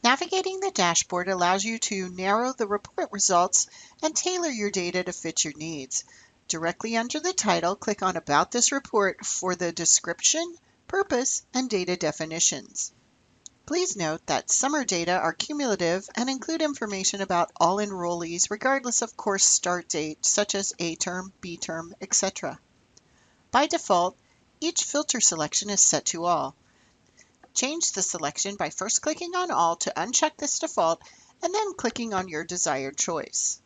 Navigating the dashboard allows you to narrow the report results and tailor your data to fit your needs. Directly under the title, click on About this report for the description, purpose, and data definitions. Please note that summer data are cumulative and include information about all enrollees regardless of course start date, such as A term, B term, etc. By default, each filter selection is set to all. Change the selection by first clicking on All to uncheck this default and then clicking on your desired choice.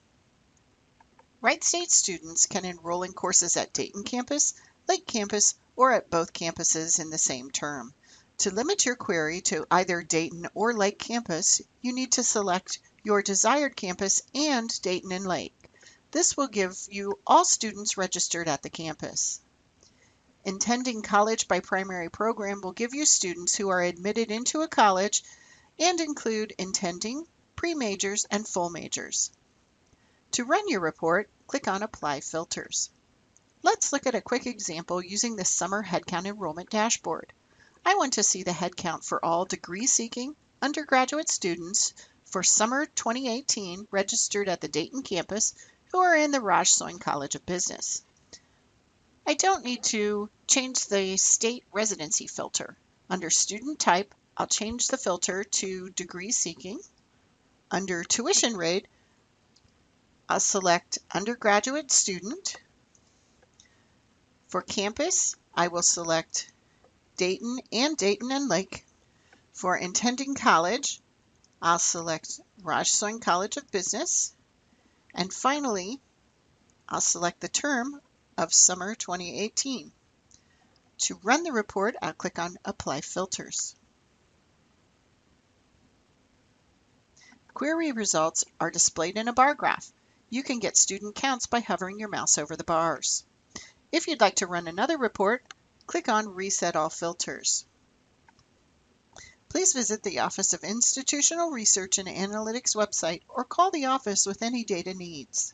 Wright State students can enroll in courses at Dayton campus, Lake campus, or at both campuses in the same term. To limit your query to either Dayton or Lake campus, you need to select your desired campus and Dayton and Lake. This will give you all students registered at the campus. Intending college by primary program will give you students who are admitted into a college and include intending, pre-majors, and full majors. To run your report, click on Apply Filters. Let's look at a quick example using the Summer Headcount Enrollment dashboard. I want to see the headcount for all degree-seeking undergraduate students for summer 2018 registered at the Dayton campus who are in the Raj Soin College of Business. I don't need to change the state residency filter. Under student type, I'll change the filter to degree seeking. Under tuition rate, I'll select undergraduate student. For campus, I will select Dayton and Lake. For intending college, I'll select Raj Soin College of Business. And finally, I'll select the term of summer 2018. To run the report, I'll click on Apply Filters. Query results are displayed in a bar graph. You can get student counts by hovering your mouse over the bars. If you'd like to run another report, click on Reset All Filters. Please visit the Office of Institutional Research and Analytics website or call the office with any data needs.